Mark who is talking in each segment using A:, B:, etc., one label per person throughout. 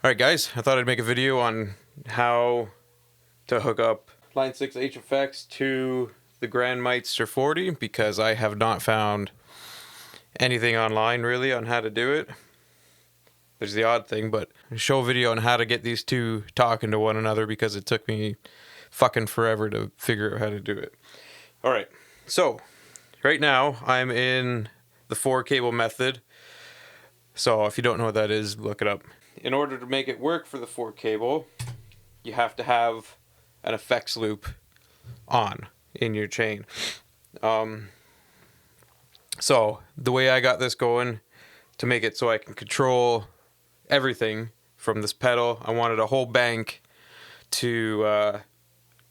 A: Alright guys, I thought I'd make a video on how to hook up Line 6 HFX to the Grandmeister 40 because I have not found anything online really on how to do it. There's the odd thing, but I'll show a video on how to get these two talking to one another because it took me fucking forever to figure out how to do it. Alright, so right now I'm in the 4-cable method. So if you don't know what that is, look it up. In order to make it work for the 4-cable, you have to have an effects loop on in your chain. So the way I got this going to make it so I can control everything from this pedal, I wanted a whole bank to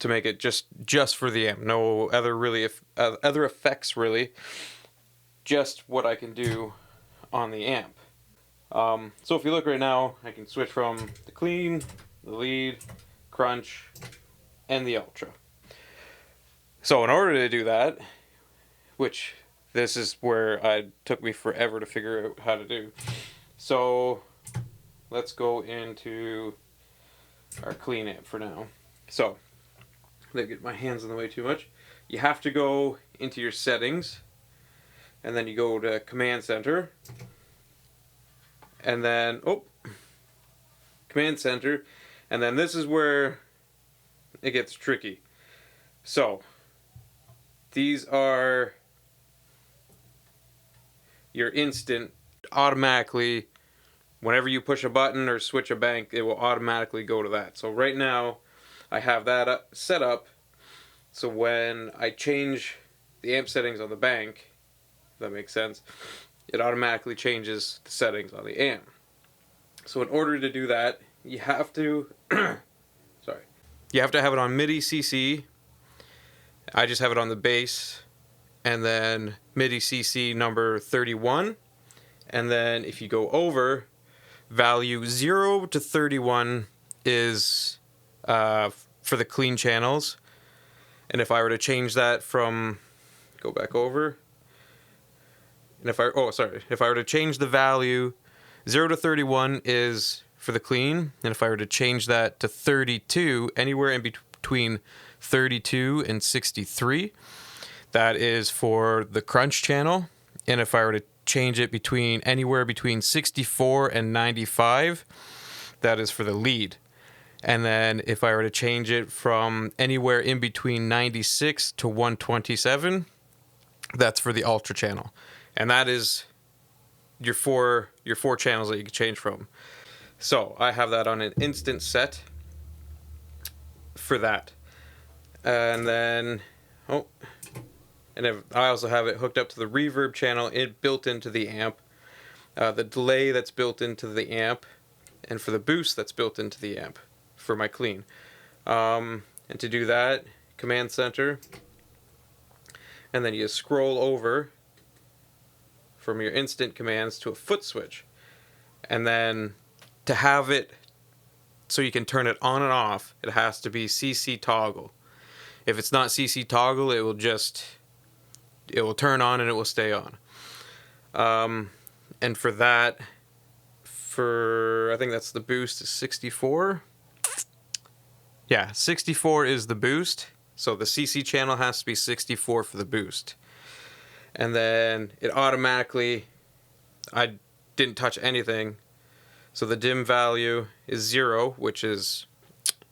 A: make it just for the amp. No other really other effects really. Just what I can do on the amp. So if you look right now, I can switch from the clean, the lead, crunch, and the ultra. So in order to do that, which this is where it took me forever to figure out how to do. So let's go into our clean amp for now. So, let me get my hands in the way too much. You have to go into your settings, and then you go to command center. And then, command center, and then this is where it gets tricky. So, these are your instant, automatically, whenever you push a button or switch a bank, it will automatically go to that. So right now, I have that set up, so when I change the amp settings on the bank, if that makes sense, it automatically changes the settings on the amp. So in order to do that, you have to you have to have it on MIDI CC. I just have it on the bass, and then MIDI CC number 31. And then if you go over, value 0 to 31 is for the clean channels. And if I were to change that from, go back over, and if I were to change the value, 0 to 31 is for the clean, and if I were to change that to 32, anywhere in between 32 and 63, that is for the crunch channel, and if I were to change it anywhere between 64 and 95, that is for the lead. And then if I were to change it from anywhere in between 96 to 127, that's for the ultra channel. And that is your four channels that you can change from. So I have that on an instant set for that. And then, I also have it hooked up to the reverb channel built into the amp, the delay that's built into the amp, and for the boost that's built into the amp for my clean. And to do that, command center, and then you scroll over from your instant commands to a foot switch. And then to have it so you can turn it on and off, it has to be CC toggle. If it's not CC toggle, it will turn on and it will stay on. And for that, I think that's the boost is 64. Yeah, 64 is the boost. So the CC channel has to be 64 for the boost. And then it automatically, I didn't touch anything. So the dim value is 0, which is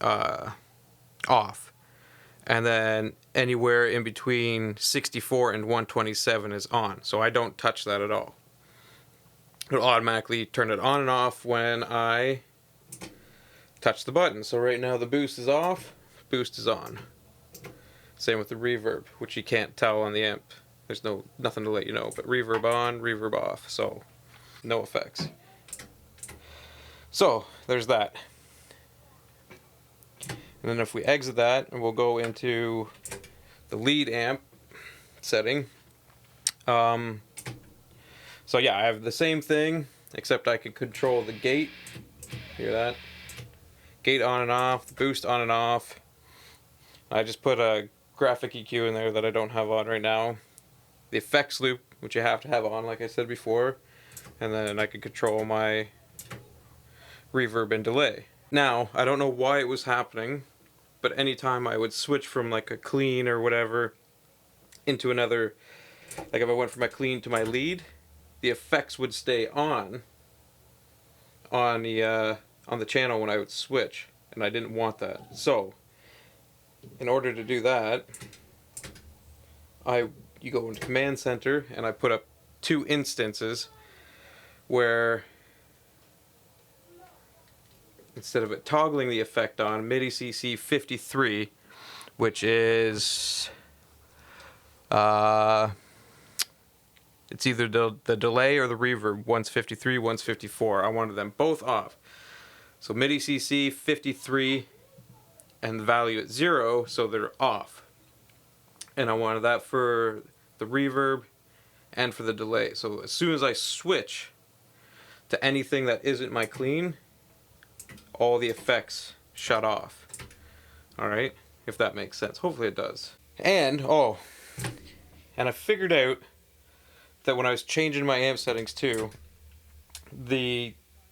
A: off. And then anywhere in between 64 and 127 is on. So I don't touch that at all. It'll automatically turn it on and off when I touch the button. So right now the boost is off, boost is on. Same with the reverb, which you can't tell on the amp. There's nothing to let you know, but reverb on, reverb off, so no effects. So there's that. And then if we exit that, and we'll go into the lead amp setting. So yeah, I have the same thing, except I can control the gate. Hear that? Gate on and off, the boost on and off. I just put a graphic EQ in there that I don't have on right now. The effects loop, which you have to have on, like I said before, and then I can control my reverb and delay. Now, I don't know why it was happening, but anytime I would switch from like a clean or whatever into another, like if I went from my clean to my lead, the effects would stay on the channel when I would switch, and I didn't want that. So, in order to do that, you go into Command Center, and I put up 2 instances where instead of it toggling the effect on, MIDI CC 53, which is it's either the delay or the reverb. One's 53, one's 54. I wanted them both off. So MIDI CC 53 and the value at 0, so they're off. And I wanted that for the reverb and for the delay. So as soon as I switch to anything that isn't my clean, all the effects shut off. Alright? If that makes sense. Hopefully it does. And I figured out that when I was changing my amp settings too,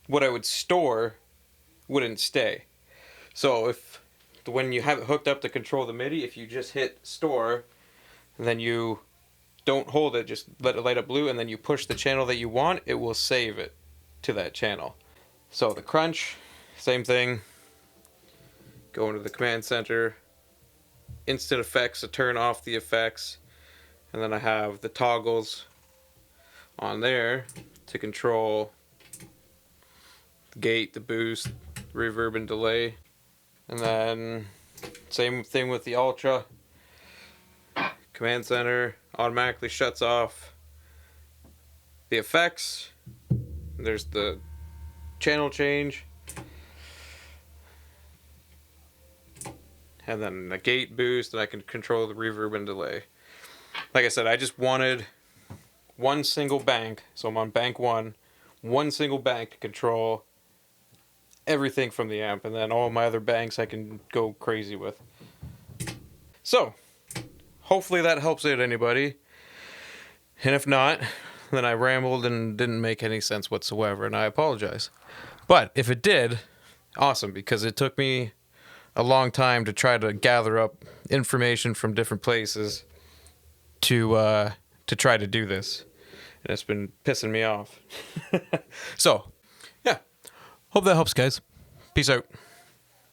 A: what I would store wouldn't stay. So when you have it hooked up to control the MIDI, if you just hit store, and then you don't hold it, just let it light up blue, and then you push the channel that you want, it will save it to that channel. So the crunch, same thing. Go into the Command Center, instant effects to turn off the effects, and then I have the toggles on there to control the gate, the boost, reverb, and delay. And then same thing with the Ultra. Command Center automatically shuts off the effects. There's the channel change. And then a gate boost, and I can control the reverb and delay. Like I said, I just wanted one single bank, so I'm on bank 1, one single bank to control everything from the amp, and then all my other banks I can go crazy with. So, hopefully that helps out anybody. And if not, then I rambled and didn't make any sense whatsoever, and I apologize. But if it did, awesome, because it took me a long time to try to gather up information from different places to try to do this. And it's been pissing me off. So, yeah. Hope that helps, guys. Peace out.